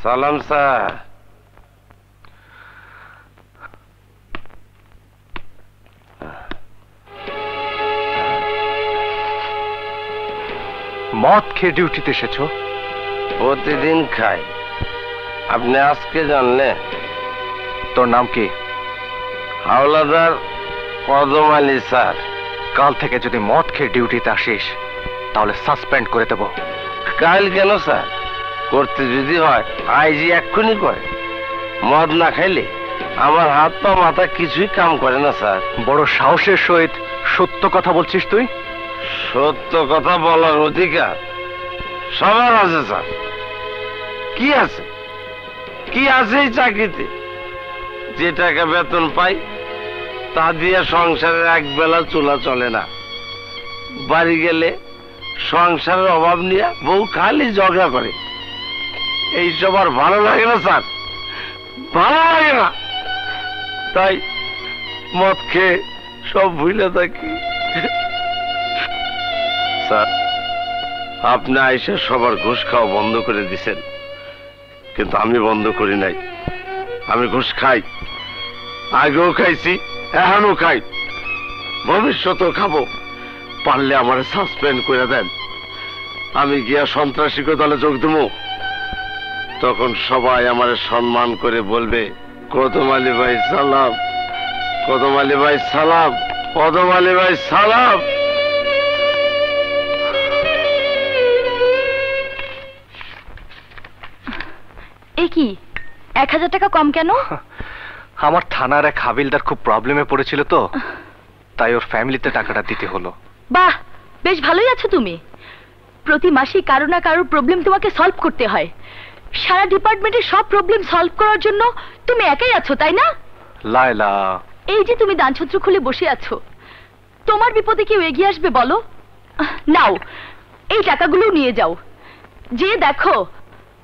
সালাম স্যার। মদ খেয়ে ডিউটিতে এসেছো? প্রতিদিন খাই। আপনি আজকে জানলেন? তোর নাম কি? হাওলাদার কদম আলী স্যার। কাল থেকে যদি মদ খেয়ে ডিউটিতে আসিস তাহলে সাসপেন্ড করে দেব। কাল কেন স্যার? করতে যদি হয় আইজি এক্ষুনি করে। মদ না খাইলে আমার হাত পা মাথা কিছুই কাম করে না স্যার। বড় সাহসের সহিত সত্য কথা বলছিস তুই? সত্য কথা বলার অধিকার সবার আছে স্যার। কি আছে? কি আছে এই চাকরিতে? যে টাকা বেতন পাই তা দিয়ে সংসারের এক বেলা চুলা চলে না। বাড়ি গেলে সংসারের অভাব নিয়ে বউ খালি ঝগড়া করে। এইসব আর ভালো লাগে না স্যার, ভালো লাগে না। তাই মদ খেয়ে সব ভুলে থাকি। স্যার, আপনি আইসা সবার ঘুষ খাওয়া বন্ধ করে দিছেন, কিন্তু আমি বন্ধ করি নাই। আমি ঘুষ খাই, আগেও খাইছি, এখনো খাই, ভবিষ্যতেও খাবো। পারলে আমার সাসপেন্ড করে দেন। আমি গিয়া সন্ত্রাসী দলে যোগ দেবো। তখন সবাই আমার সম্মান করে বলবে, কদম আলী ভাই সালাম, কদম আলী ভাই সালাম, কদম আলী ভাই সালাম। এ কি 1000 টাকা কম কেন? আমার থানার এক হাবিলদার খুব প্রবলেমে পড়েছিল তো, তাই ওর ফ্যামিলিতে টাকাটা দিতে হলো। বাহ, বেশ ভালোই আছো তুমি। প্রতি মাসে কারো না কারোর প্রবলেম তোমাকে সলভ করতে হয়। সারা ডিপার্টমেন্টের সব প্রবলেম সলভ করার জন্য তুমি একাই আছো, তাই না? লায়লা, এই যে তুমি দানছত্র খুলে বসে আছো, তোমার বিপদে কেউ এগিয়ে আসবে বলো? নাও, এই টাকাগুলো নিয়ে যাও। যে দেখো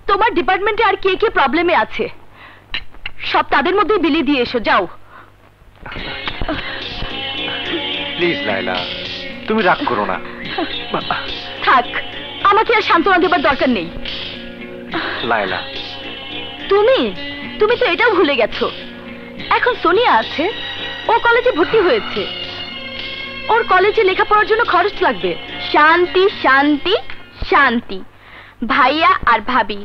তোমার ডিপার্টমেন্টে আর কে কে প্রবলেমে আছে, সব তাদের মধ্যে বিলিয়ে দিয়ে এসো, যাও। প্লিজ লায়লা, তুমি রাগ করো না। থাক, আমাকে আর সান্ত্বনা দেবার দরকার নেই। লায়লা, তুমি তুমি তো এটাও ভুলে গেছো, এখন সোনিয়া আছে, ও কলেজে ভর্তি হয়েছে। ওর কলেজে লেখাপড়ার জন্য খরচ লাগবে। শান্তি শান্তি শান্তি। ভাইয়া আর ভাবি,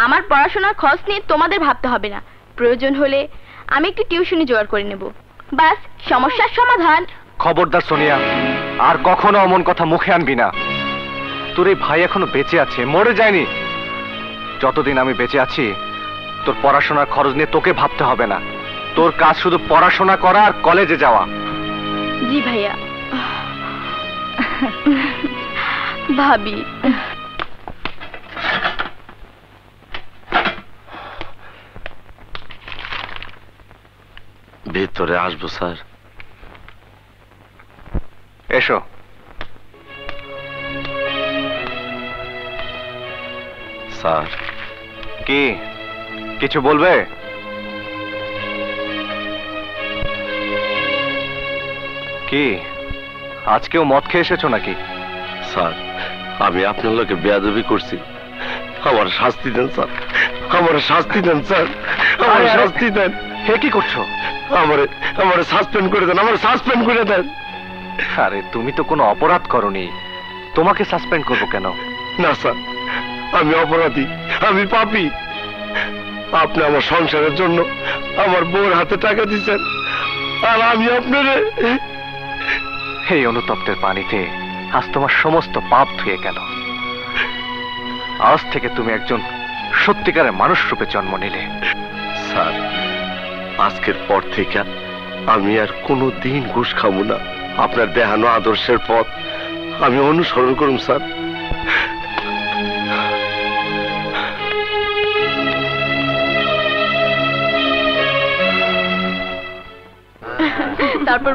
আমার পড়াশোনার খরচ নিয়ে তোমাদের ভাবতে হবে না। প্রয়োজন হলে আমি একটু টিউশনি জোগাড় করে নেব, বাস সমস্যার সমাধান। খবরদার সোনিয়া, আর কখনো অমন কথা মুখে আনবি না। তোর এই ভাই এখনো বেঁচে আছে, মরে যায়নি। যতদিন আমি বেঁচে আছি তোর পড়াশোনার খরচ নিয়ে তোকে ভাবতে হবে না। তোর কাজ শুধু পড়াশোনা করা আর কলেজে যাওয়া। জি ভাইয়া। ভাবি, ভেতরে আসবো স্যার? এসো। স্যার, কি কিছু বলবে? কি আজকেও মদ খেয়ে এসেছো নাকি? স্যার, আমি আপনার লোকে বেয়াদবি করছি, আমার শাস্তি দেন স্যার, আমার শাস্তি দেন স্যার, আমার শাস্তি দেন। হে কি করছো? আমার সাসপেন্ড করে দেন, আমার সাসপেন্ড করে দেন। আরে তুমি তো কোনো অপরাধ করনি, তোমাকে সাসপেন্ড করবো কেন? না স্যার, আমি অপরাধী, আমি পাপী। আপনি আমার সংসারের জন্য আমার বউর হাতে টাকা দিচ্ছেন, আর আমি আপনারে। এই অনুতপ্তের পানিতে আজ তোমার সমস্ত পাপ ধুয়ে গেল। আজ থেকে তুমি একজন সত্যিকারের মানুষ রূপে জন্ম নিলে। স্যার, আজকের পর থেকে আমি আর কোনো দিন ঘুষ খাবো না। আপনার দেখানো আদর্শের পথ আমি অনুসরণ করুন স্যার। তারপর